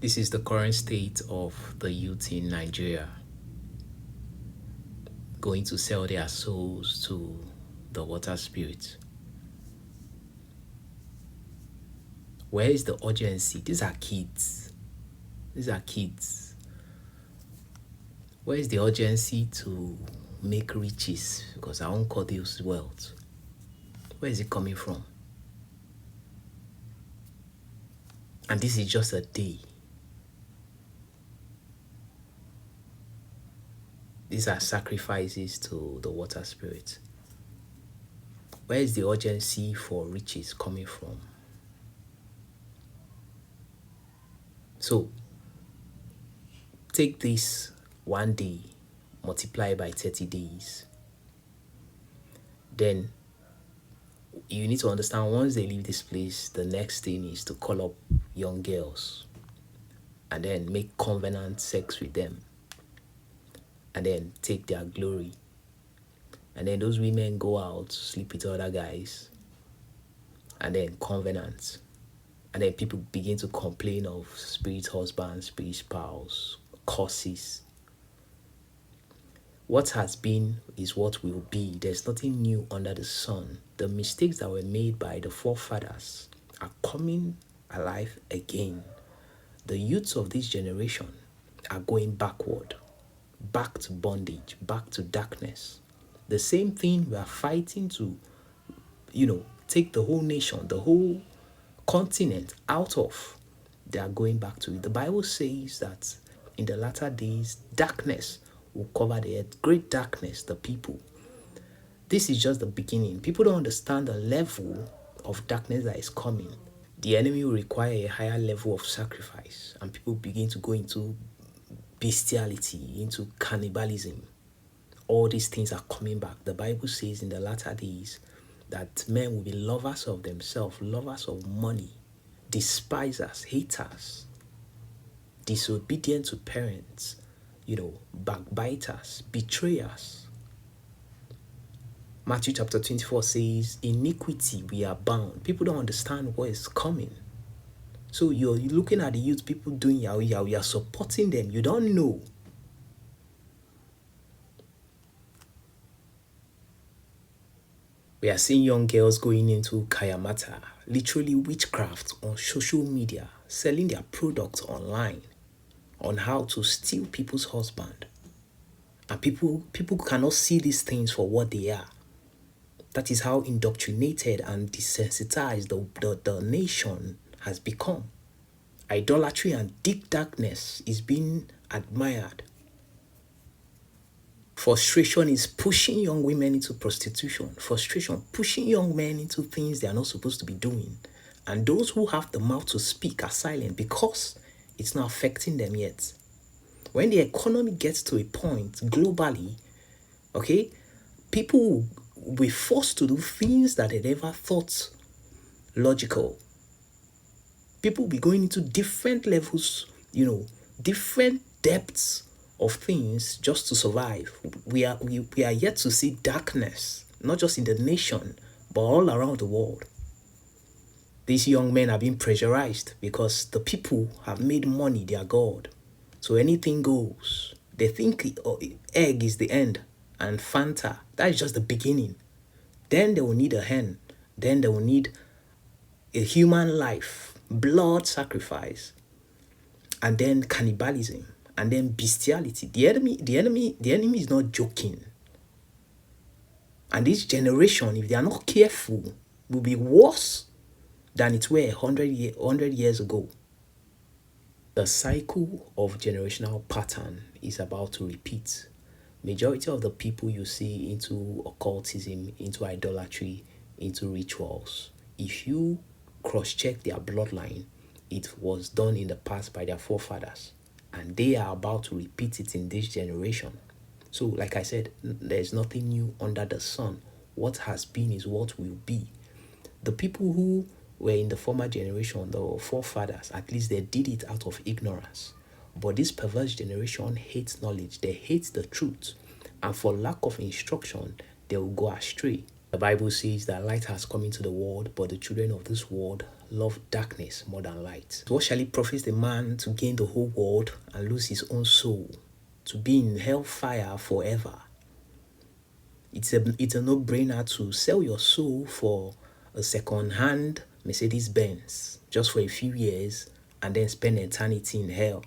This is the current state of the youth in Nigeria, going to sell their souls to the water spirit. Where is the urgency? These are kids. These are kids. Where is the urgency to make riches? Because I won't call this wealth. Where is it coming from? And this is just a day. These are sacrifices to the water spirit. Where is the urgency for riches coming from? So, take this one day, multiply by 30 days. Then, you need to understand, once they leave this place, the next thing is to call up young girls and then make covenant sex with them and then take their glory. And then those women go out, sleep with other guys, and then covenant. And then people begin to complain of spirit husbands, spirit spouse, curses. What has been is what will be. There's nothing new under the sun. The mistakes that were made by the forefathers are coming alive again. The youths of this generation are going backward, back to bondage, back to darkness. The same thing we are fighting to, take the whole nation, the whole continent out of. They are going back to it. The Bible says that in the latter days, darkness will cover the earth. Great darkness, the people. This is just the beginning. People don't understand the level of darkness that is coming. The enemy will require a higher level of sacrifice, and people begin to go into bestiality, into cannibalism. All these things are coming back. The Bible says in the latter days that men will be lovers of themselves, lovers of money, despisers, haters, disobedient to parents, backbiters, betrayers. Matthew chapter 24 says, iniquity we are bound. People don't understand what is coming. So you're looking at the youth, people doing yahoo yahoo, you're supporting them. You don't know. We are seeing young girls going into kayamata, literally witchcraft on social media, selling their products online on how to steal people's husband. And people cannot see these things for what they are. That is how indoctrinated and desensitized the nation has become. Idolatry and deep darkness is being admired. Frustration is pushing young women into prostitution. Frustration, pushing young men into things they are not supposed to be doing. And those who have the mouth to speak are silent because it's not affecting them yet. When the economy gets to a point globally, people will be forced to do things that they never thought logical. People will be going into different levels, different depths of things just to survive. We are yet to see darkness, not just in the nation, but all around the world. These young men are being pressurized because the people have made money their god. So anything goes. They think egg is the end and Fanta, that is just the beginning. Then they will need a hen. Then they will need a human life, blood sacrifice, and then cannibalism, and then bestiality. The enemy is not joking. And this generation, if they are not careful, will be worse than it were 100 years ago. The cycle of generational pattern is about to repeat. Majority of the people you see into occultism, into idolatry, into rituals, if you cross-check their bloodline, it was done in the past by their forefathers, and they are about to repeat it in this generation. So, like I said, there's nothing new under the sun. What has been is what will be. The people who were in the former generation, the forefathers, at least they did it out of ignorance. But this perverse generation hates knowledge. They hate the truth. And for lack of instruction, they will go astray. The Bible says that light has come into the world, but the children of this world love darkness more than light. What shall it profit a man to gain the whole world and lose his own soul, to be in hellfire forever? It's a no-brainer to sell your soul for a second-hand Mercedes-Benz just for a few years and then spend eternity in hell.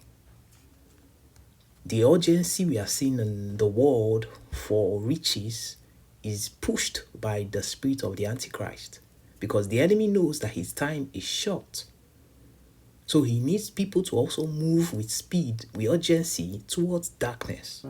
The urgency we are seeing in the world for riches is pushed by the spirit of the Antichrist, because the enemy knows that his time is short. So he needs people to also move with speed, with urgency towards darkness.